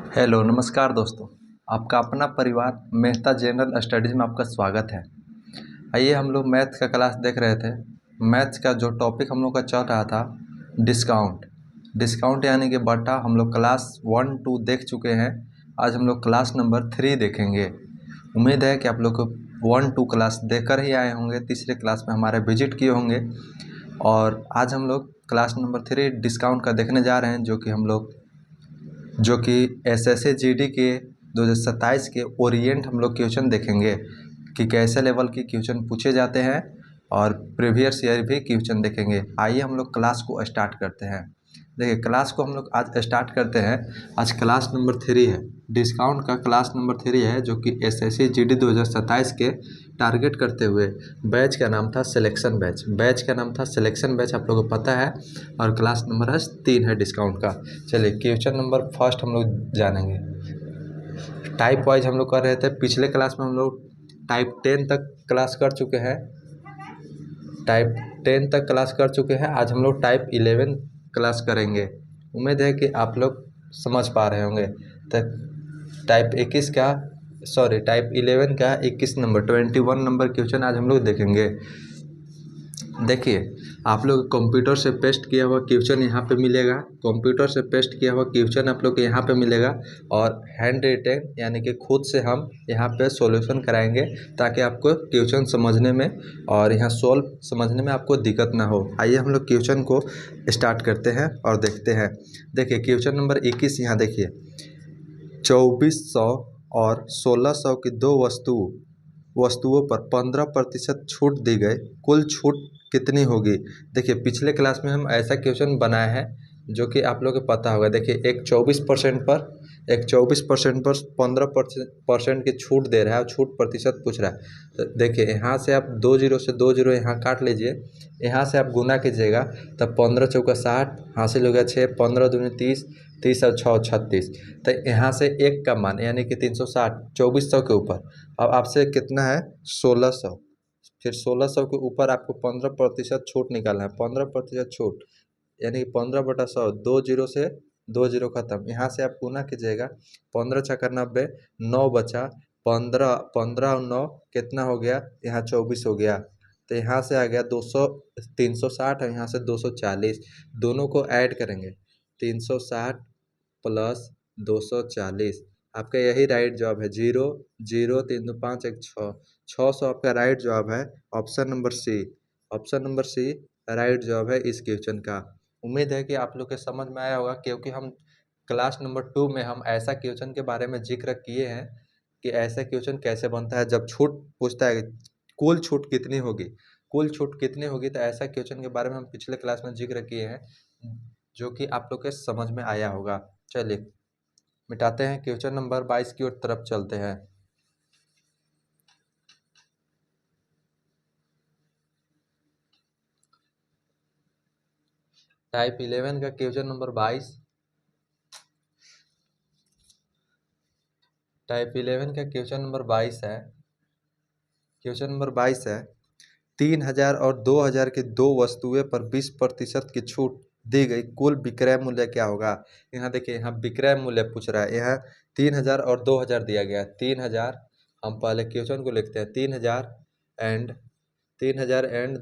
Hello नमस्कार दोस्तों। आपका अपना परिवार मेहता जनरल स्टडीज़ में आपका स्वागत है। आइए हम लोग मैथ का क्लास देख रहे थे। मैथ्स का जो टॉपिक हम लोग का चल रहा था डिस्काउंट। डिस्काउंट यानी कि बटा हम लोग क्लास 1 2 देख चुके हैं। आज हम लोग क्लास नंबर 3 देखेंगे। उम्मीद है कि आप लोग को 1 2 क्लास देखकर ही आए होंगे, तीसरे क्लास में हमारे विजिट किए होंगे। और आज हम लोग क्लास नंबर 3 डिस्काउंट का देखने जा रहे हैं, जो कि एसएससी जीडी के 2027 के ओरिएंट हम लोग क्वेश्चन देखेंगे कि कैसे लेवल के क्वेश्चन पूछे जाते हैं, और प्रीवियस ईयर भी क्वेश्चन देखेंगे। आइए हम लोग क्लास को स्टार्ट करते हैं। देखिए क्लास को हम लोग आज स्टार्ट करते हैं। आज क्लास नंबर 3 है, डिस्काउंट का क्लास नंबर 3 है, जो कि एसएससी जीडी 2027 के टारगेट करते हुए। बैच का नाम था सिलेक्शन बैच। आप लोगों को पता है। और क्लास नंबर आज 3 है डिस्काउंट का। चलिए क्वेश्चन नंबर फर्स्ट हम लोग जानेंगे। टाइप वाइज हम लोग कर रहे थे। पिछले क्लास में हम लोग टाइप 10 तक क्लास कर चुके हैं। आज हम लोग टाइप 11 क्लास करेंगे। उम्मीद है कि आप लोग समझ पा रहे होंगे। तो टाइप 11 का 21 नंबर 21 नंबर क्वेश्चन आज हम लोग देखेंगे। देखिए आप लोग कंप्यूटर से पेस्ट किया हुआ क्वेश्चन यहाँ पे मिलेगा। आप लोग को यहाँ पे मिलेगा। और हैंड रिटेन यानी कि खुद से हम यहाँ पे सॉल्यूशन कराएंगे, ताकि आपको क्वेश्चन समझने में और यहाँ सॉल्व समझने में आपको दिक्कत ना हो। आइए हम लोग क्वेश्चन को स्टार्ट करते हैं और देखते हैं। देखिए क्वेश्चन नंबर 21 यहाँ देखिए। 2400 और 1600 की दो वस्तुओं पर 15% छूट दी गई, कुल छूट कितनी होगी। देखिए पिछले क्लास में हम ऐसा क्वेश्चन बनाए हैं जो कि आप लोगों को पता होगा। देखिए एक 24% पर 15% की छूट दे रहा है और छूट प्रतिशत पूछ रहा है। तो देखिए यहाँ से आप 2 जीरो से 2 जीरो यहाँ काट लीजिए। यहाँ से आप गुना कीजिएगा तब 15 चौका 60 हासिल हो गया 6, 15 दूनी 30, 30 और 6 36। तो यहाँ से एक का मान यानी कि 360 2400 के ऊपर। अब आपसे कितना है 1600। फिर 1600 के ऊपर आपको 15% छूट निकालना है। 15% छूट यानी कि 15/100, 2 जीरो से 2 जीरो खत्म। यहाँ से आप गुना कीजिएगा। 15 छक्का 90, 9 बचा। 15 15 और 9 कितना हो गया, यहाँ 24 हो गया। तो यहाँ से आ गया 200, 360 और यहाँ से 240। दोनों को ऐड करेंगे 360 प्लस 240। आपका यही राइट जवाब है। 0 0 3 2 5 1 6 600 आपका राइट जवाब है। ऑप्शन नंबर सी राइट जवाब है इस क्वेश्चन का। उम्मीद है कि आप लोग के समझ में आया होगा, क्योंकि हम क्लास नंबर 2 में हम ऐसा क्वेश्चन के बारे में जिक्र किए हैं कि ऐसा क्वेश्चन कैसे बनता है। जब छूट पूछता है कुल छूट कितनी होगी, तो ऐसा क्वेश्चन के बारे में हम पिछले क्लास में जिक्र किए हैं, जो कि आप लोग के समझ में आया होगा। चलिए मिटाते हैं, क्वेश्चन नंबर 22 की ओर तरफ चलते हैं। टाइप 11 का क्वेश्चन नंबर 22। टाइप 11 का क्वेश्चन नंबर 22 है। 3000 और 2000 की दो वस्तुएं पर 20% की छूट दी गई, कुल विक्रय मूल्य क्या होगा। यहाँ देखिए, यहाँ विक्रय मूल्य पूछ रहा है। यहाँ 3000 और 2000 दिया गया है। 3000, हम पहले क्वेश्चन को लिखते हैं। 3000 एंड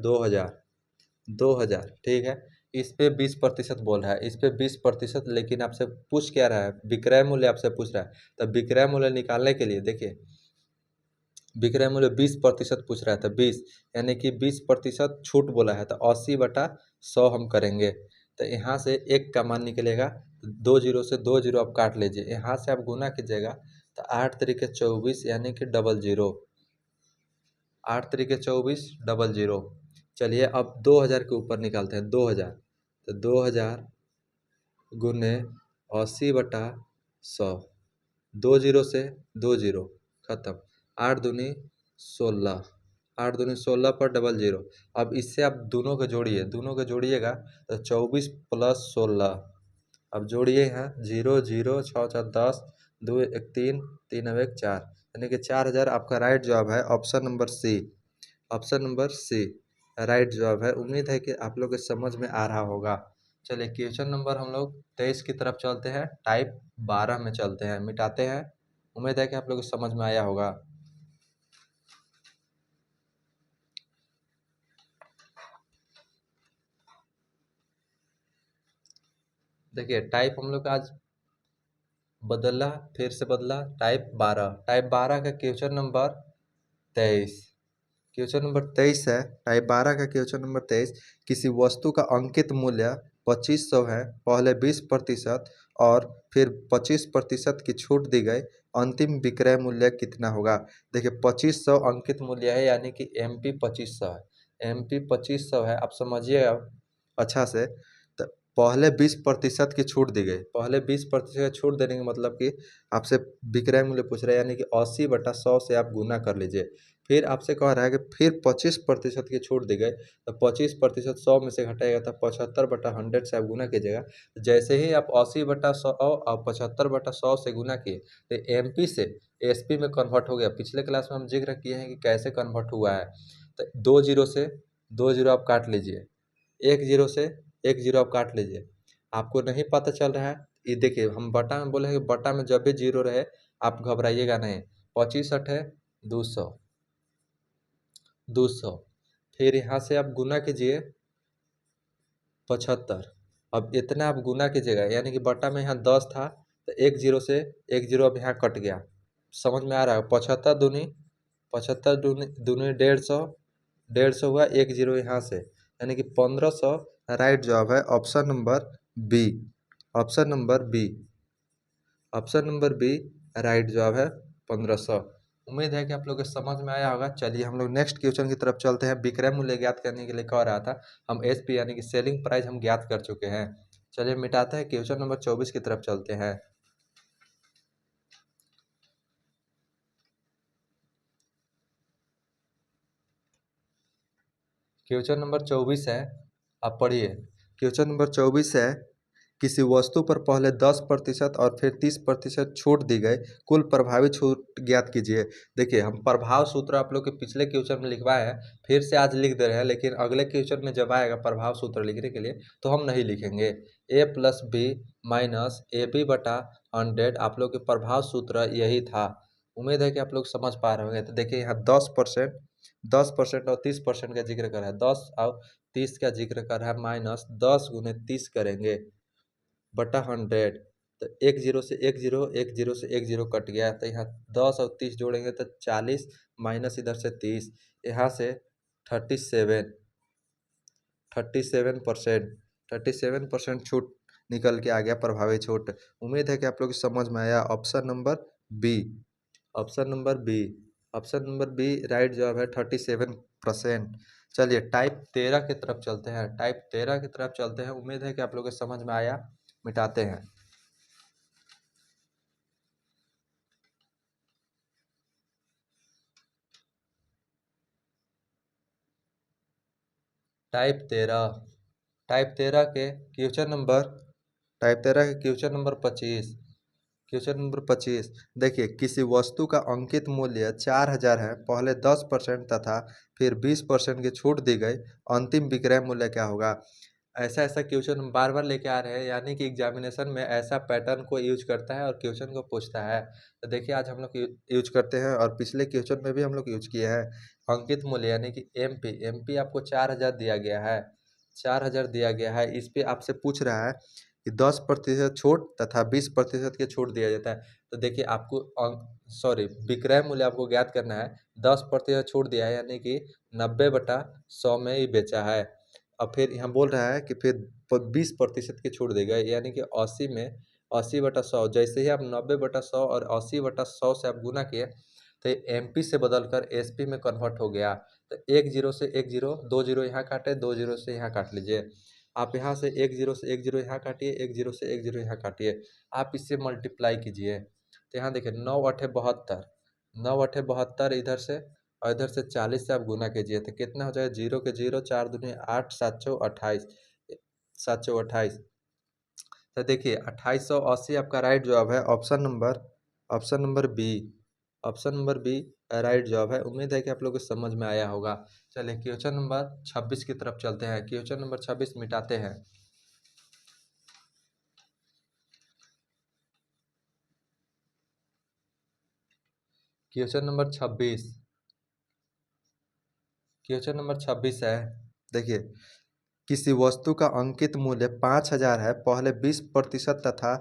2000, ठीक है। इस पे 20% बोल रहा है, इस पे 20%। लेकिन आपसे पूछ क्या रहा है, विक्रय मूल्य आपसे पूछ रहा है। तो विक्रय मूल्य निकालने के लिए देखिए, विक्रय मूल्य 20% पूछ रहा था। 20 यानी कि 20% छूट बोला है, तो 80/100 हम करेंगे। तो यहाँ से एक का मान निकलेगा। 2 जीरो से 2 जीरो आप काट लीजिए। यहाँ से आप गुना कीजिएगा तो 8 तरीके 24 यानी कि 00। 8 तरीके 24 00। चलिए अब 2000 के ऊपर निकालते हैं। 2000, तो 2000 गुने 80/100। 2 जीरो से 2 जीरो खत्म। 8 दूनी 16, 8 दूनी 16 पर 00। अब इससे आप दोनों को जोड़िएगा तो 24 प्लस 16। अब जोड़िए यहाँ 0 0 6 4 10, 2 1 3, 3 अब 1 4, यानी कि 4000 आपका राइट जवाब है। ऑप्शन नंबर सी राइट जवाब है। उम्मीद है कि आप लोग के समझ में आ रहा होगा। चलिए क्वेश्चन नंबर हम लोग 23 की तरफ चलते हैं, टाइप 12 में चलते हैं, मिटाते हैं। उम्मीद है कि आप लोग को समझ में आया होगा। देखिए टाइप हम लोग का आज बदला, फिर से बदला, टाइप 12 का क्वेश्चन नंबर 23। क्वेश्चन नंबर 23 है, टाइप 12 का क्वेश्चन नंबर 23। किसी वस्तु का अंकित मूल्य 2500 है, पहले 20% और फिर 25% की छूट दी गई, अंतिम विक्रय मूल्य कितना होगा। देखिए 2500 अंकित मूल्य है, यानी कि MP 2500 है। MP 2500 है, आप समझिए अब अच्छा से। तो पहले 20% की छूट दी गई, पहले 20% छूट देने का मतलब कि आपसे विक्रय मूल्य पूछ रहे हैं, यानी कि 80/100 से आप गुना कर लीजिए। फिर आपसे कह रहा है कि फिर 25% की छूट दी गई, तो 25% 100 में से घटाएगा, तो 75/100 से आप गुना कीजिएगा। जैसे ही आप 80/100 और 75/100 से गुना किए, तो MP से SP में कन्वर्ट हो गया। पिछले क्लास में हम जिक्र किए हैं कि कैसे कन्वर्ट हुआ है। तो 2 जीरो से 2 जीरो आप काट लीजिए, 1 जीरो से 1 जीरो आप काट लीजिए। आपको नहीं पता चल रहा है, ये देखिए हम बटा में बोले हैं कि बटा में जब भी जीरो रहे आप घबराइएगा नहीं। 25 अठे 200, 200। फिर यहाँ से आप गुना कीजिए 75। अब इतना आप गुना कीजिएगा, यानी कि बटा में यहाँ 10 था, तो 1 जीरो से 1 जीरो अब यहाँ कट गया। समझ में आ रहा है। 75 दूनी दूनी 150, 150 हुआ, 1 जीरो यहाँ से, यानी कि 1500। राइट जवाब है option number B. Option number B, option number B right जवाब है 1500। उम्मीद है कि आप लोग को समझ में आया होगा। चलिए हम लोग नेक्स्ट क्वेश्चन की तरफ चलते हैं। विक्रय मूल्य ज्ञात करने के लिए कह रहा था, हम SP यानी कि सेलिंग प्राइस हम ज्ञात कर चुके हैं। चलिए मिटाते हैं, क्वेश्चन नंबर 24 की तरफ चलते हैं। क्वेश्चन नंबर 24 है, आप पढ़िए। क्वेश्चन नंबर 24 है, किसी वस्तु पर पहले 10% और फिर 30% छूट दी गई, कुल प्रभावी छूट ज्ञात कीजिए। देखिए हम प्रभाव सूत्र आप लोग के पिछले क्वेश्चन में लिखवाए हैं, फिर से आज लिख दे रहे हैं, लेकिन अगले क्वेश्चन में जब आएगा प्रभाव सूत्र लिखने के लिए तो हम नहीं लिखेंगे। A + B - AB/100 आप लोग के प्रभाव सूत्र यही था। उम्मीद है कि आप लोग समझ पा रहे होंगे। तो देखिए यहाँ 10% और 30% का जिक्र कर रहा है, 10 और 30 का जिक्र कर रहा है, -10 × 30 करेंगे बटा 100। तो 1 जीरो से 1 जीरो, 1 जीरो से 1 जीरो कट गया, तो यहाँ 10 और 30 जोड़ेंगे तो 40, माइनस इधर से 30, यहाँ से 37, 37% छूट निकल के आ गया, प्रभावी छूट। उम्मीद है कि आप लोग को समझ में आया। Option number B, option number B, option number B right जवाब है 37%। चलिए टाइप 13 की तरफ चलते हैं, टाइप 13 की तरफ चलते हैं। उम्मीद है कि आप लोग को समझ में आया। मिटाते हैं। टाइप 13 के क्वेश्चन नंबर, टाइप 13 के क्वेश्चन नंबर 25। क्वेश्चन नंबर 25, देखिए किसी वस्तु का अंकित मूल्य 4000 है, पहले 10% तथा फिर 20% की छूट दी गई, अंतिम विक्रय मूल्य क्या होगा। ऐसा ऐसा क्वेश्चन हम बार बार लेके आ रहे हैं, यानी कि एग्जामिनेशन में ऐसा पैटर्न को यूज करता है और क्वेश्चन को पूछता है। तो देखिए आज हम लोग यूज करते हैं, और पिछले क्वेश्चन में भी हम लोग यूज किए हैं। अंकित मूल्य यानी कि MP आपको 4000 दिया गया है, 4000 दिया गया है। इस पे आपसे पूछ रहा है कि 10% छूट तथा 20% की छूट दिया जाता है। तो देखिए आपको विक्रय मूल्य आपको ज्ञात करना है। 10% छूट दिया है, यानी कि 90/100 में ही बेचा है। अब फिर यहाँ बोल रहा है कि फिर 20% की छूट देगा, यानी कि 80 में 80/100। जैसे ही आप 90/100 और 80/100 से आप गुना किए, तो MP से बदलकर SP में कन्वर्ट हो गया। तो 1 जीरो से 1 जीरो, 2 जीरो यहाँ काटे, 2 जीरो से यहाँ काट लीजिए। आप यहाँ से 1 जीरो से 1 जीरो यहाँ काटिए, 1 जीरो से 1 जीरो यहाँ काटिए। आप इससे मल्टीप्लाई कीजिए, तो यहाँ देखिए 9 अठे 72, 9 अठे 72 इधर से, और इधर से 40 से आप गुना कीजिए, तो कितना हो जाएगा। 0 के 0, 4 दूनी 8, 728, 728। तो देखिए 2880 आपका राइट जवाब है। Option number B, option number B right जवाब है। उम्मीद है कि आप लोगों को समझ में आया होगा। चलिए क्वेश्चन नंबर 26 की तरफ चलते हैं। क्वेश्चन नंबर 26 मिटाते हैं। Question number 26। क्वेश्चन नंबर 26 है, देखिए, किसी वस्तु का अंकित मूल्य 5,000 है, पहले 20% तथा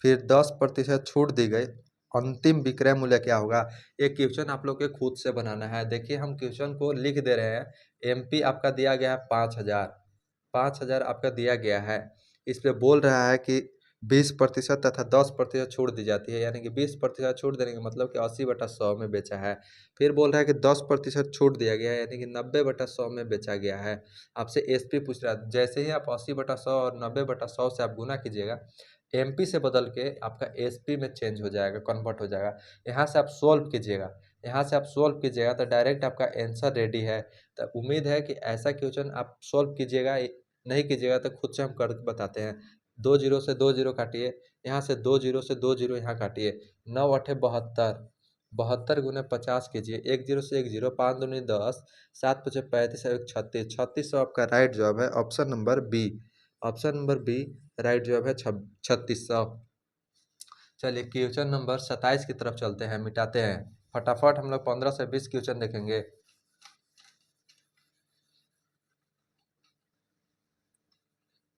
फिर 10% छूट दी गई, अंतिम विक्रय मूल्य क्या होगा। ये क्वेश्चन आप लोग के खुद से बनाना है। देखिए हम क्वेश्चन को लिख दे रहे हैं। एमपी आपका दिया गया है 5,000, 5,000 आपका दिया गया है। इस पे बोल रहा है कि 20% तथा 10% छूट दी जाती है, यानी कि 20% छूट देने का मतलब कि 80/100 में बेचा है। फिर बोल रहा है कि 10% छूट दिया गया है, यानी कि 90/100 में बेचा गया है। आपसे एसपी पूछ रहा है, जैसे ही आप 80/100 और 90/100 से आप गुना कीजिएगा, एमपी से बदल के आपका एसपी में चेंज हो जाएगा, कन्वर्ट हो जाएगा। यहाँ से आप सोल्व कीजिएगा, यहाँ से आप सोल्व कीजिएगा तो डायरेक्ट आपका आंसर रेडी है। तो उम्मीद है कि ऐसा क्वेश्चन आप सोल्व कीजिएगा, नहीं कीजिएगा तो खुद से हम कर बताते हैं। 2 जीरो से 2 जीरो काटिए, यहाँ से 2 जीरो से 2 जीरो यहाँ काटिए, 9 8 72, 72 गुने 50 कीजिए, 1 जीरो से 1 जीरो, 5 दूनी 10, 7 5 35 और 36, 3600 आपका राइट जवाब है, option number B. Option number B right जवाब है 3600। चलिए क्वेश्चन नंबर 27 की तरफ चलते हैं, मिटाते हैं फटाफट। हम लोग 15 से 20 क्वेश्चन देखेंगे।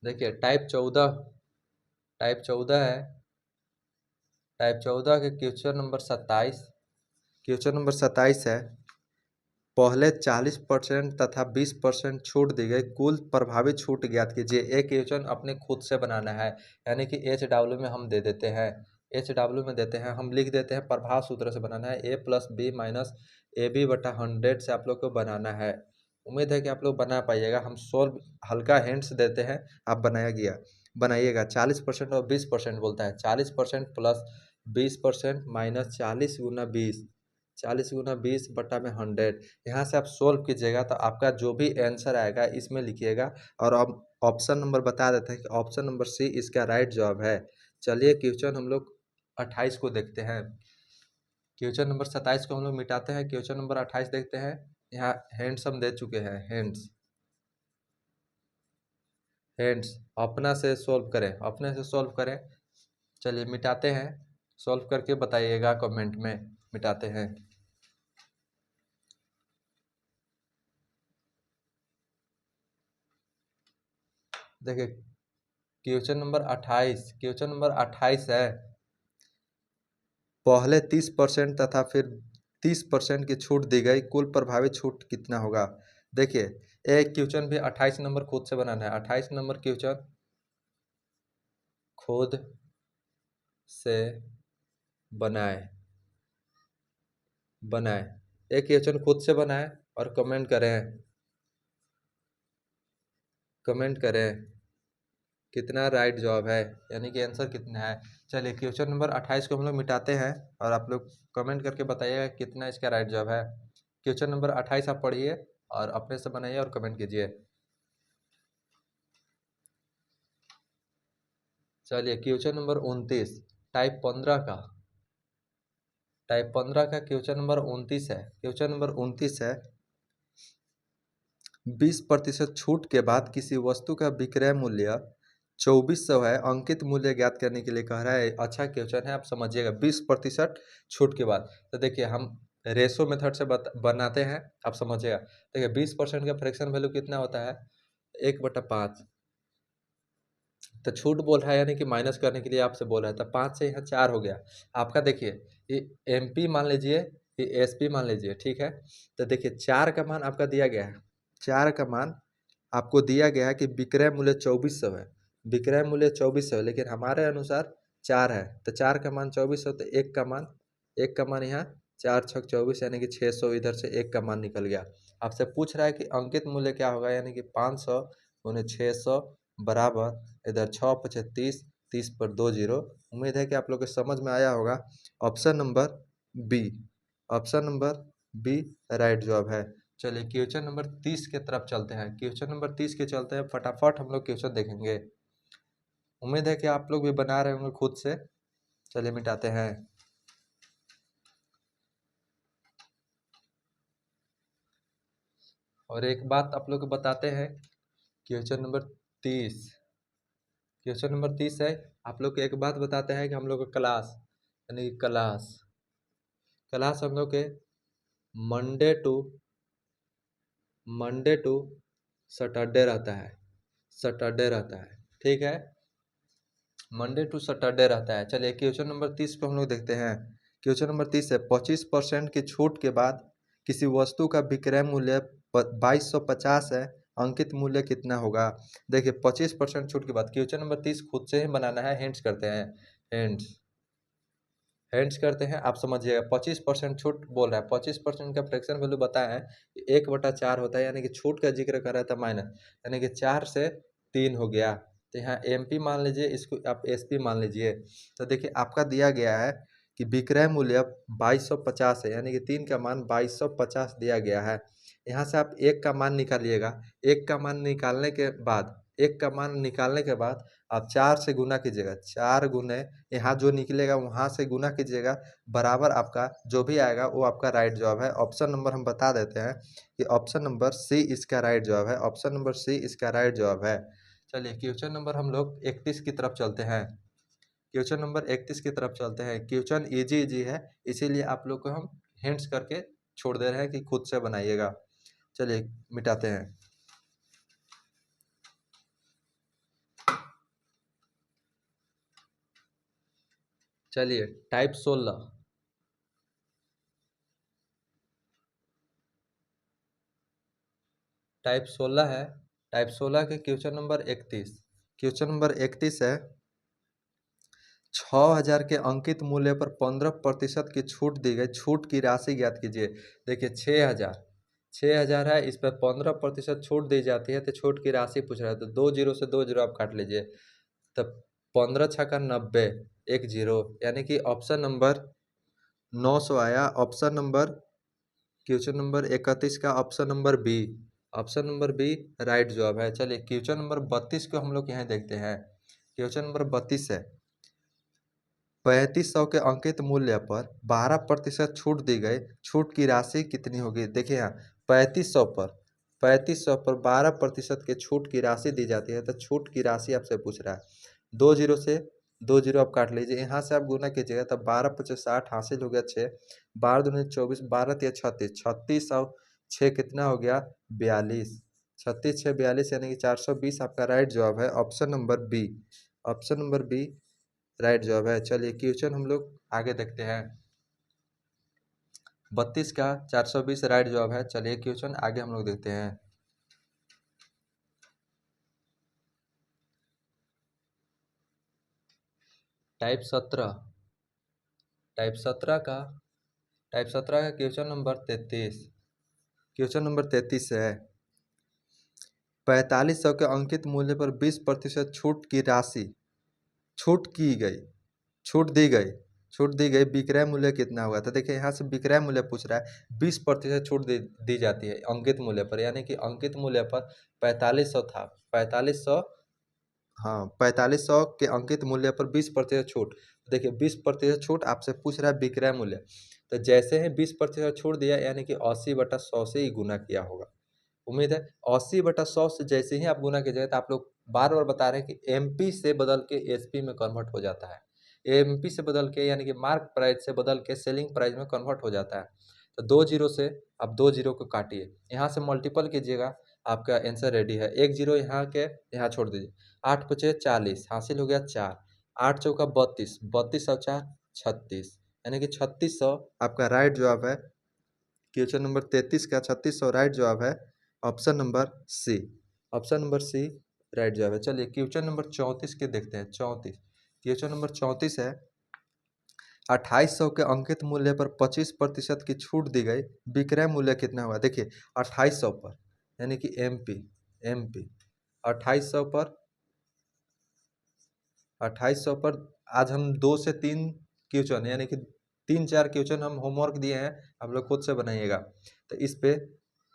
देखिए टाइप 14 है, टाइप 14 के क्वेश्चन नंबर 27। क्वेश्चन नंबर 27 है, पहले 40% तथा 20% छूट दी गई, कुल प्रभावित छूट ज्ञात कीजिए। एक क्वेश्चन अपने खुद से बनाना है, यानी कि एच डब्ल्यू में हम दे देते हैं, एच डब्ल्यू में देते हैं, हम लिख देते हैं प्रभाव सूत्र से बनाना है, A plus B minus A B बटा 100 से आप लोग को बनाना है। उम्मीद है कि आप लोग बना पाइएगा। हम सोल्व हल्का हिंट्स देते हैं, आप बनाइएगा। 40% और 20% बोलता है, 40% प्लस 20% माइनस 40 गुना 20, 40 गुना 20 बटा में 100। यहाँ से आप सोल्व कीजिएगा तो आपका जो भी आंसर आएगा इसमें लिखिएगा। और अब ऑप्शन नंबर बता देते हैं कि ऑप्शन नंबर सी इसका राइट जवाब है। चलिए क्वेश्चन हम लोग 28 को देखते हैं। क्वेश्चन नंबर 27 को हम लोग मिटाते हैं, क्वेश्चन नंबर 28 देखते हैं। यहाँ हैंड्स हम दे चुके हैं, हैंड्स हैंड्स अपना से सोल्व करें, अपने से सोल्व करें। चलिए मिटाते हैं, सोल्व करके बताइएगा कमेंट में, मिटाते हैं। देखिए क्वेश्चन नंबर 28, क्वेश्चन नंबर 28 है, पहले 30% तथा फिर 30% की छूट दी गई, कुल प्रभावित छूट कितना होगा। देखिए एक क्वेश्चन भी 28 नंबर खुद से बनाना है। 28 नंबर क्वेश्चन खुद से बनाए, एक क्वेश्चन खुद से बनाए और कमेंट करें, कमेंट करें कितना राइट जवाब है, यानी कि आंसर कितना है। चलिए क्वेश्चन नंबर 28 को हम लोग मिटाते हैं और आप लोग कमेंट करके बताइएगा कितना इसका राइट जवाब है। क्वेश्चन नंबर 28 आप पढ़िए और अपने से बनाइए और कमेंट कीजिए। चलिए क्वेश्चन नंबर 29, टाइप 15 का, टाइप 15 का क्वेश्चन नंबर 29 है। क्वेश्चन नंबर 29 है, 20% छूट के बाद किसी वस्तु का विक्रय मूल्य 2400 है, अंकित मूल्य ज्ञात करने के लिए कह रहा है। अच्छा क्वेश्चन है, आप समझिएगा। 20% छूट के बाद, तो देखिए हम रेशो मेथड से बनाते हैं, आप समझिएगा। देखिए 20% का फ्रैक्शन वैल्यू कितना होता है, 1/5। तो छूट बोल रहा है, यानी कि माइनस करने के लिए आपसे बोल रहा है, तो 5 से यहाँ 4 हो गया आपका। देखिए ये एमपी मान लीजिए, ये एसपी मान लीजिए, ठीक है। तो देखिए 4 का मान आपका दिया गया है, 4 का मान आपको दिया गया है कि विक्रय मूल्य 2400 है, विक्रय मूल्य 2400 है, लेकिन हमारे अनुसार 4 है, तो 4 का मान 2400, तो एक का मान यहाँ 4 छक 24, यानी कि 600, इधर से एक का मान निकल गया। आपसे पूछ रहा है कि अंकित मूल्य क्या होगा, यानी कि 500 गुने 600 बराबर इधर 6 पचे 30, 30 पर 2 जीरो। उम्मीद है कि आप लोग को समझ में आया होगा। Option number B, option number B right जवाब है। चलिए क्वेश्चन नंबर 30 के तरफ चलते हैं, क्वेश्चन नंबर 30 के चलते हैं, फटाफट हम लोग क्वेश्चन देखेंगे। उम्मीद है कि आप लोग भी बना रहे होंगे खुद से। चलिए मिटाते हैं। और एक बात आप लोग को बताते हैं, क्वेश्चन नंबर 30, क्वेश्चन नंबर 30 है, आप लोग को एक बात बताते हैं कि हम लोग का क्लास, यानी क्लास क्लास हम लोग के मंडे टू सैटरडे रहता है, ठीक है, मंडे टू सैटरडे रहता है। चलिए क्वेश्चन नंबर 30 पे हम लोग देखते हैं। क्वेश्चन नंबर 30 है 25% की छूट के बाद किसी वस्तु का विक्रय मूल्य 2250 है, अंकित मूल्य कितना होगा। देखिए 25% छूट के बाद क्वेश्चन नंबर 30 खुद से ही बनाना है, हिंट्स करते हैं, हिंट्स करते हैं, आप समझिएगा। 25% छूट बोल रहा है, 25% का फ्रैक्शन वैल्यू बताया है 1/4 होता है, यानी कि छूट का जिक्र कर रहा था माइनस, यानी कि 4 से 3 हो गया। तो यहाँ MP मान लीजिए, इसको आप SP मान लीजिए। तो देखिए आपका दिया गया है कि विक्रय मूल्य 2250 है, यानी कि 3 का मान 2250 दिया गया है। यहाँ से आप 1 का मान निकालिएगा। 1 का मान निकालने के बाद आप 4 से गुना कीजिएगा। 4 गुने यहाँ जो निकलेगा वहाँ से गुना कीजिएगा, बराबर आपका जो भी आएगा वो आपका राइट जवाब है। ऑप्शन नंबर हम बता देते हैं कि ऑप्शन नंबर सी इसका राइट जवाब है, ऑप्शन नंबर सी इसका राइट जवाब है। चलिए क्वेश्चन नंबर हम लोग 31 की तरफ चलते हैं। क्वेश्चन नंबर 31 की तरफ चलते हैं। क्वेश्चन इजी है, इसीलिए आप लोग को हम हिंट्स करके छोड़ दे रहे हैं कि खुद से बनाइएगा। चलिए मिटाते हैं। चलिए टाइप 16 है। टाइप 16 के क्वेश्चन नंबर 31। क्वेश्चन नंबर 31 है 6000 के अंकित मूल्य पर 15% की छूट दी गई, छूट की राशि ज्ञात कीजिए। देखिए 6000 है, इस पर 15% छूट दी जाती है, तो छूट की राशि पूछ रहा है, तो 2 जीरो से 2 जीरो आप काट लीजिए। तब 15 छक्का 90, 1 जीरो, यानी कि ऑप्शन नंबर 900 आया। ऑप्शन नंबर क्वेश्चन नंबर 31 का option number B, option number B right जवाब है। चलिए क्वेश्चन नंबर 32 को हम लोग यहाँ देखते हैं। क्वेश्चन नंबर 32 है 3500 के अंकित मूल्य पर 12% छूट दी गई, छूट की राशि कितनी होगी। देखिए यहाँ 3500 पर 12% के छूट की राशि दी जाती है, तो छूट की राशि आपसे पूछ रहा है। 2 जीरो से 2 जीरो आप काट लीजिए, यहाँ से आप गुना कीजिएगा, तब 12×5 = 60 हासिल हो गया 6, 12 दूनी 24, 12×3 = 36, 36 और 6 कितना हो गया 42, 36 6 42, यानी कि 420 आपका राइट जवाब है। Option number B, option number B right जवाब है। चलिए क्वेश्चन हम लोग आगे देखते हैं। 32 का 420 राइट जवाब है। चलिए क्वेश्चन आगे हम लोग देखते हैं। टाइप 17 का क्वेश्चन नंबर 33। क्वेश्चन नंबर 33 है 4500 के अंकित मूल्य पर 20% छूट की राशि, छूट दी गई विक्रय मूल्य कितना होगा। तो देखिए यहाँ से विक्रय मूल्य पूछ रहा है, 20% छूट दी जाती है अंकित मूल्य पर, यानी कि अंकित मूल्य पर 4500 था, 4500, हाँ 4500 के अंकित मूल्य पर 20% छूट। देखिए 20% छूट आपसे पूछ रहा है विक्रय मूल्य, तो जैसे ही 20% छूट दिया, यानी कि 80/100 से ही गुना किया होगा। उम्मीद है 80/100 से जैसे ही आप गुना कीजिएगा, तो आप लोग बार बार बता रहे हैं कि MP से बदल के SP में कन्वर्ट हो जाता है, MP से बदल के यानी कि मार्क प्राइस से बदल के सेलिंग प्राइस में कन्वर्ट हो जाता है। तो 2 जीरो से आप 2 जीरो को काटिए, यहाँ से मल्टीपल कीजिएगा, आपका आंसर रेडी है। 1 जीरो यहाँ के यहाँ छोड़ दीजिए, 8×5 = 40 हासिल हो गया 4, 8 चौका 32, 32 और 4 36, यानी कि 3600 आपका राइट जवाब है। क्वेश्चन नंबर 33 का 3600 राइट जवाब है, option number C, option number C right जवाब है। चलिए क्वेश्चन नंबर 34 के देखते हैं। 34, क्वेश्चन नंबर 34 है 2800 के अंकित मूल्य पर 25% की छूट दी गई, विक्रय मूल्य कितना हुआ। देखिए 2800 पर, यानी कि MP 2800 पर, 2800 पर आज हम 2 से 3 क्वेश्चन, यानी कि 3-4 क्वेश्चन हम होमवर्क दिए हैं, आप लोग खुद से बनाइएगा। तो इस पे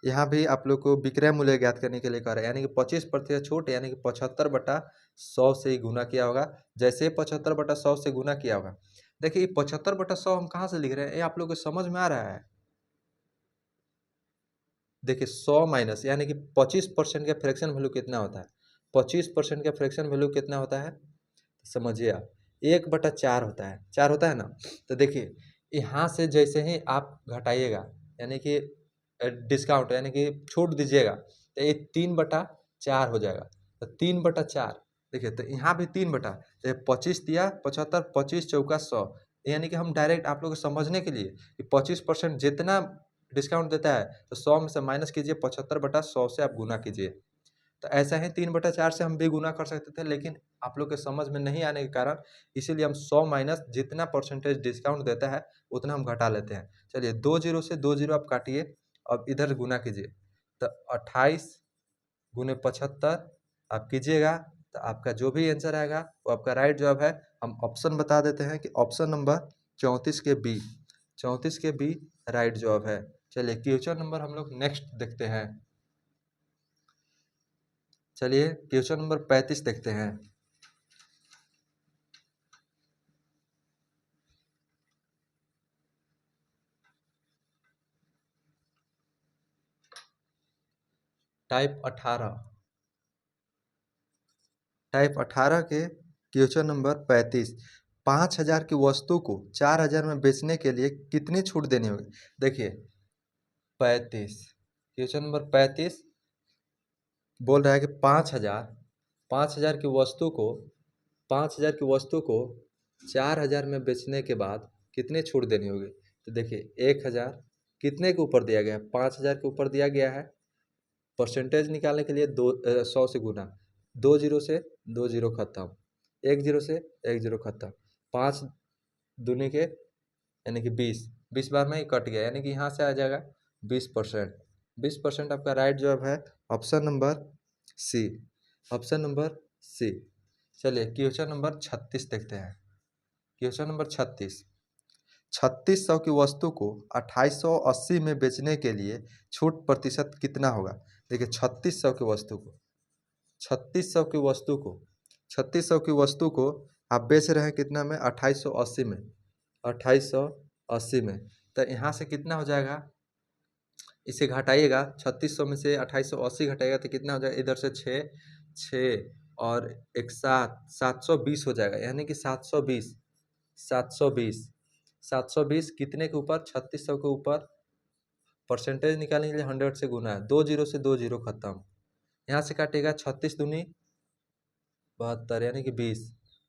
यहाँ भी आप लोग को विक्रय मूल्य ज्ञात करने के लिए कह रहे हैं, यानी कि 25% छूट, यानी कि 75/100 से ही गुना किया होगा। जैसे ही 75/100 से गुना किया होगा, देखिए 75/100 हम कहाँ से लिख रहे हैं, ये आप लोग को समझ में आ रहा है। देखिए 100 माइनस, यानी कि 25% का फ्रैक्शन वैल्यू कितना होता है, 25% का फ्रैक्शन वैल्यू कितना होता है, समझिए आप 1/4 होता है, 4 होता है ना। तो देखिए यहाँ से जैसे ही आप घटाइएगा यानी कि डिस्काउंट यानी कि छूट दीजिएगा तो ये 3/4 हो जाएगा। तो 3/4 देखिए, तो यहाँ भी 3 बटा, तो 25 दिया 75, 25×4 = 100। यानी कि हम डायरेक्ट आप लोग को समझने के लिए कि 25% जितना डिस्काउंट देता है तो 100 में से माइनस कीजिए, 75/100 से आप गुना कीजिए। तो ऐसा ही 3/4 से हम भी गुना कर सकते थे, लेकिन आप लोग के समझ में नहीं आने के कारण इसीलिए हम 100 माइनस जितना परसेंटेज डिस्काउंट देता है उतना हम घटा लेते हैं। चलिए, 2 जीरो से 2 जीरो आप काटिए, अब इधर गुना कीजिए। तो 28 गुने 75 आप कीजिएगा, तो आपका जो भी आंसर आएगा वो आपका राइट जवाब है। हम ऑप्शन बता देते हैं कि ऑप्शन नंबर 34 के बी, 34 के बी राइट जवाब है। चलिए, क्वेश्चन नंबर हम लोग नेक्स्ट देखते हैं। चलिए, क्वेश्चन नंबर 35 देखते हैं। टाइप 18 के क्वेश्चन नंबर 35। 5,000 की वस्तु को 4,000 में बेचने के लिए कितनी छूट देनी होगी? देखिए, 35 क्वेश्चन नंबर 35 बोल रहा है कि 5,000 की वस्तु को 4,000 में बेचने के बाद कितनी छूट देनी होगी? तो देखिए, 1,000 कितने के ऊपर दिया गया है? 5,000 के ऊपर दिया गया है। परसेंटेज निकालने के लिए 100 से गुना, 2 जीरो से 2 जीरो खत्म, 1 जीरो से 1 जीरो खत्म, 5 दूनी के यानी कि 20 बार में ही कट गया, यानी कि यहाँ से आ जाएगा 20%। 20% आपका राइट जवाब है option number C, option number C. चलिए, क्वेश्चन नंबर 36 देखते हैं। Question number 36। 3600 की वस्तु को 2880 में बेचने के लिए छूट प्रतिशत कितना होगा? देखिए, 3600 की वस्तु को 3600 की वस्तु को आप बेच रहे हैं कितना में? 2880 में, 2880 में। तो यहाँ से कितना हो जाएगा? इसे घटाइएगा, 3600 में से 2880 घटाइएगा तो कितना हो जाएगा? इधर से 6 और एक 720 हो जाएगा, यानी कि 720 720 720 कितने के ऊपर? 3600 के ऊपर। परसेंटेज निकालने के लिए 100 से गुना है, 2 जीरो से 2 जीरो खत्म, यहाँ से काटेगा 36 दूनी 72 यानी कि 20,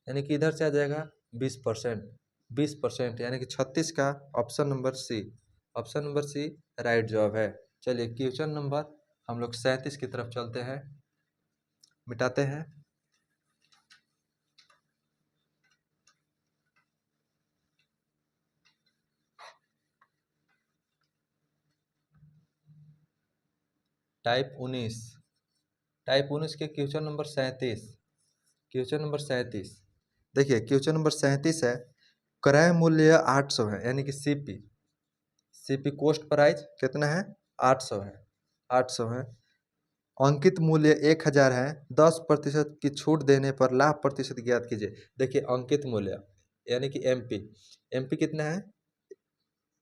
यानी कि इधर से आ जाएगा 20%, 20% यानी कि 36 का option number C, option number C right जवाब है। चलिए, क्वेश्चन नंबर हम लोग 37 की तरफ चलते हैं, मिटाते हैं। टाइप 19 के क्वेश्चन नंबर 37, क्वेश्चन नंबर 37। देखिए, क्वेश्चन नंबर 37 है, क्रय मूल्य 800 है, यानी कि सीपी कॉस्ट प्राइस कितना है? 800 है, 800 है। अंकित मूल्य 1,000 है, 10% की छूट देने पर लाभ प्रतिशत ज्ञात कीजिए। देखिए, अंकित मूल्य यानी कि एमपी कितना है?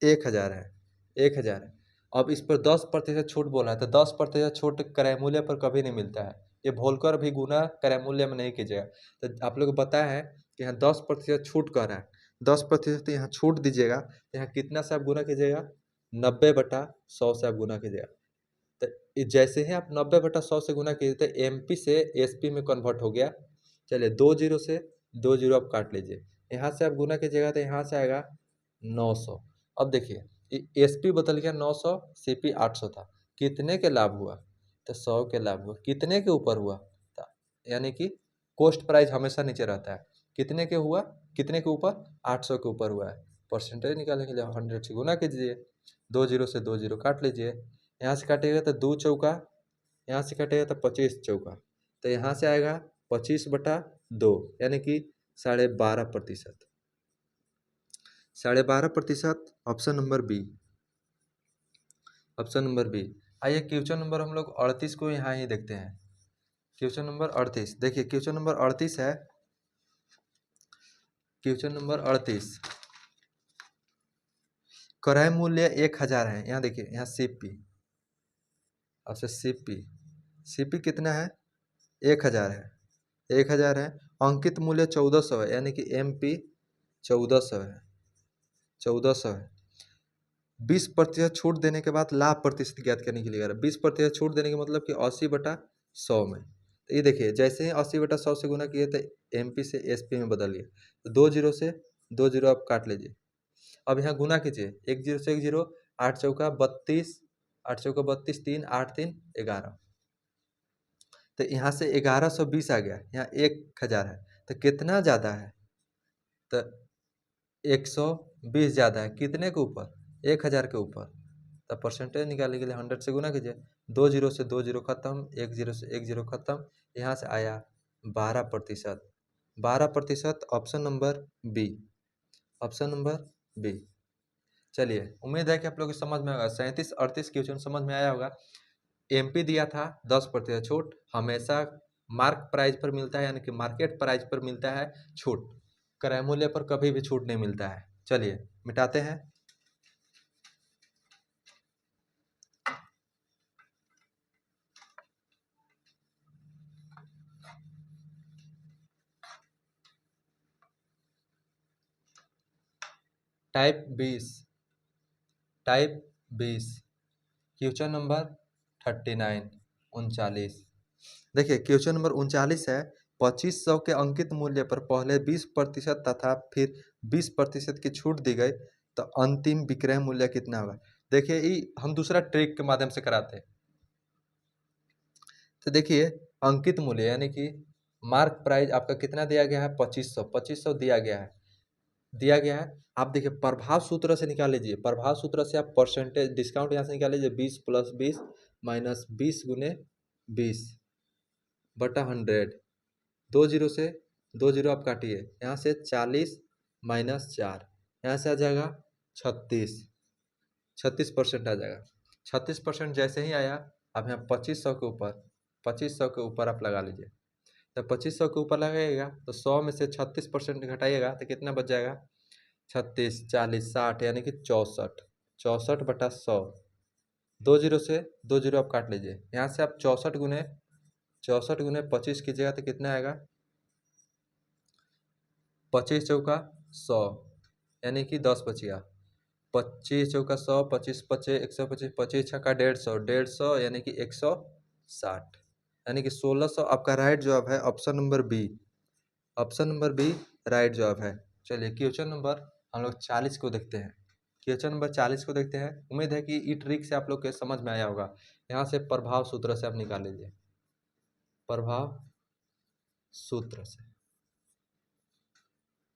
1,000 है, 1,000 है। अब इस पर 10% छूट बोला है, तो 10% छूट क्रय मूल्य पर कभी नहीं मिलता है, ये भूलकर भी गुना क्रय मूल्य में नहीं कीजिएगा। तो आप लोग को पता है कि यहाँ 10% छूट कह रहा है, 10% यहाँ छूट दीजिएगा, तो यहाँ कितना से आप गुना कीजिएगा? 90/100 से आप गुना कीजिएगा। तो जैसे ही आप 90/100 से गुना किए तो एमपी से एसपी में कन्वर्ट हो गया। चलिए, 2 जीरो से 2 जीरो आप काट लीजिए, यहाँ से आप गुना कीजिएगा तो यहाँ से आएगा 900। अब देखिए, एसपी बदल गया 900, सीपी 800 था, कितने के लाभ हुआ? तो 100 के लाभ हुआ। कितने के ऊपर हुआ? यानी कि कॉस्ट प्राइस हमेशा नीचे रहता है, कितने के हुआ? कितने के ऊपर? 800 के ऊपर हुआ है। परसेंटेज निकालने के लिए 100 से गुना कीजिए, 2 जीरो से 2 जीरो काट लीजिए, यहाँ से काटिएगा तो 2 चौका, यहाँ से काटिएगा तो 25 चौका, तो यहाँ से आएगा 25/2 यानी कि 12.5%, 12.5% option number B, option number B. आइए, क्वेश्चन नंबर हम लोग 38 को यहाँ ही देखते हैं। क्वेश्चन नंबर 38, देखिए क्वेश्चन नंबर 38 है, क्वेश्चन नंबर 38। क्रय मूल्य 1,000 है, यहाँ देखिए, यहाँ सीपी, आपसे सीपी कितना है? 1,000 है, 1,000 है। अंकित मूल्य 1400 है, यानी कि एमपी 1400 है, 1400 है। 20% छूट देने के बाद लाभ प्रतिशत ज्ञात करने के लिए कह रहा है। 20% छूट देने का मतलब कि 80/100 में। तो ये देखिए जैसे ही 80/100 से गुना किए तो MP से SP में बदल गया। तो 2 जीरो से 2 जीरो आप काट लीजिए। अब यहाँ गुना कीजिए, 1 जीरो से 1 जीरो, 8 चौका 32, 8 चौका 32, 3 8 3 11। तो यहाँ से 1120 आ गया, यहाँ 1000 है तो कितना ज़्यादा है? तो 120 ज़्यादा है, कितने के ऊपर? 1000 के ऊपर। तो परसेंटेज निकालने के लिए 100 से गुना कीजिए। 2 जीरो से 2 जीरो खत्म, 1 जीरो से 1 जीरो खत्म, यहाँ से आया 12%। 12% option number B, option number B. चलिए उम्मीद है कि आप लोग को समझ में आएगा। 37 38 क्वेश्चन समझ में आया होगा। MP दिया था 10% छूट, हमेशा मार्क प्राइस पर मिलता है, यानी कि मार्केट प्राइस पर मिलता है छूट, क्रय मूल्य पर कभी भी छूट नहीं मिलता है। चलिए मिटाते हैं। Type 20, type 20 question number 39 39। देखिए क्वेश्चन नंबर 39 है। 2500 के अंकित मूल्य पर पहले 20% तथा फिर 20% की छूट दी गई तो अंतिम विक्रय मूल्य कितना होगा? देखिए ये हम दूसरा ट्रिक के माध्यम से कराते हैं। तो देखिए अंकित मूल्य यानी कि मार्क प्राइस आपका कितना दिया गया है? 2500, 2500 दिया गया है, दिया गया है। आप देखिए प्रभाव सूत्र से निकाल लीजिए। प्रभाव सूत्र से आप परसेंटेज डिस्काउंट यहाँ से निकाल लीजिए। 20 + 20 माइनस 20 गुने 20/100। 2 जीरो से 2 जीरो आप काटिए, यहाँ से 40 - 4, यहाँ से आ जाएगा 36, 36% आ जाएगा। 36% जैसे ही आया, अब यहाँ 2500 के ऊपर, 2500 के ऊपर आप लगा लीजिए। तो 2500 के ऊपर लगाइएगा तो 100 में से 36% घटाइएगा तो कितना बच जाएगा? 36 40 60 यानी कि 64, 64/100। 2 जीरो से 2 जीरो आप काट लीजिए, यहाँ से आप 64 गुने 25 कीजिएगा तो कितना आएगा? 25 चौका 100 यानी कि 10 बचिया। 25 चौका 100, 25 पचे 125, 25 छक्का 150, 150 यानी कि 160, यानी कि 1600 आपका राइट जवाब है। Option number B, option number B right जवाब है। चलिए क्वेश्चन नंबर हम लोग 40 को देखते हैं। क्वेश्चन नंबर 40 को देखते हैं। उम्मीद है कि ये ट्रिक से आप लोग के समझ में आया होगा। यहाँ से प्रभाव सूत्र से आप निकाल लीजिए, प्रभाव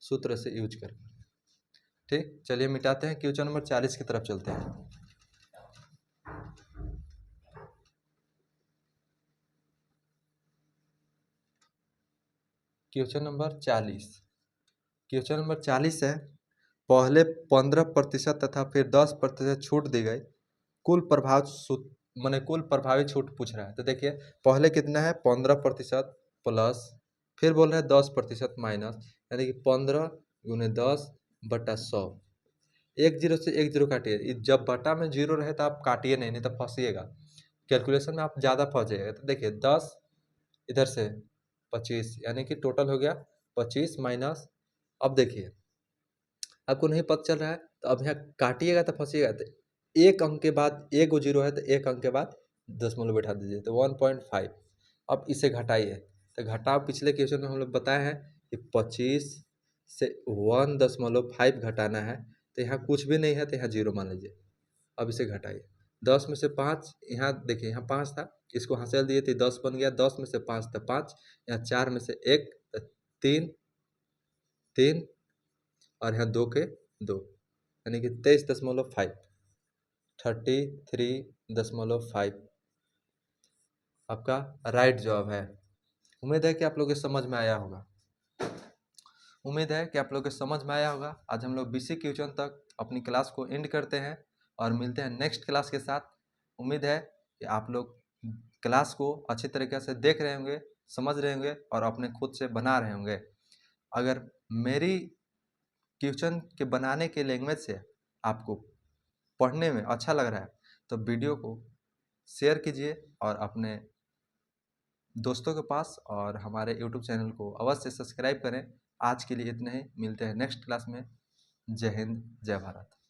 सूत्र से यूज करके। ठीक, चलिए मिटाते हैं। क्वेश्चन नंबर 40 की तरफ चलते हैं। क्वेश्चन नंबर 40, क्वेश्चन नंबर 40 है। पहले 15% तथा फिर 10% छूट दी गई, कुल प्रभाव माने कुल प्रभावी छूट पूछ रहा है। तो देखिए पहले कितना है? 15% प्लस, फिर बोल रहे हैं 10% माइनस, यानी कि 15 गुने 10/100। 1 जीरो से 1 जीरो काटिए, जब बटा में जीरो रहे तो आप काटिए नहीं, नहीं तो फंसिएगा कैलकुलेशन में, आप ज़्यादा फंस जाइएगा। तो देखिए 10 इधर से 25 यानी कि टोटल हो गया 25 माइनस। अब देखिए आपको नहीं पता चल रहा है तो अब यहाँ काटिएगा तो फंसिएगा। तो एक अंक के बाद एक गो जीरो है तो एक अंक के बाद दशमलव बैठा दीजिए तो 1.5। अब इसे घटाइए तो घटाव पिछले क्वेश्चन में हम लोग बताए हैं कि 25 से 1.5 घटाना है। तो यहाँ कुछ भी नहीं है तो यहाँ जीरो मान लीजिए। अब इसे घटाइए, 10 में से 5, यहाँ देखिए यहाँ 5 था, इसको हासिल दिए तो 10 बन गया। 10 में से 5 तो 5, यहाँ 4 में से 1 तो 3 3 और यहाँ 2 के 2, यानी कि 23.5, 33.5 आपका राइट जवाब है। उम्मीद है कि आप लोगों को समझ में आया होगा। उम्मीद है कि आप लोगों को समझ में आया होगा। आज हम लोग 20 क्वेश्चन तक अपनी क्लास को एंड करते हैं और मिलते हैं नेक्स्ट क्लास के साथ। उम्मीद है कि आप लोग क्लास को अच्छी तरीके से देख रहे होंगे, समझ रहे होंगे और अपने खुद से बना रहे होंगे। अगर मेरी क्वेश्चन के बनाने के लैंग्वेज से आपको पढ़ने में अच्छा लग रहा है तो वीडियो को शेयर कीजिए और अपने दोस्तों के पास, और हमारे YouTube चैनल को अवश्य सब्सक्राइब करें। आज के लिए इतना ही, मिलते हैं नेक्स्ट क्लास में। जय हिंद, जय भारत।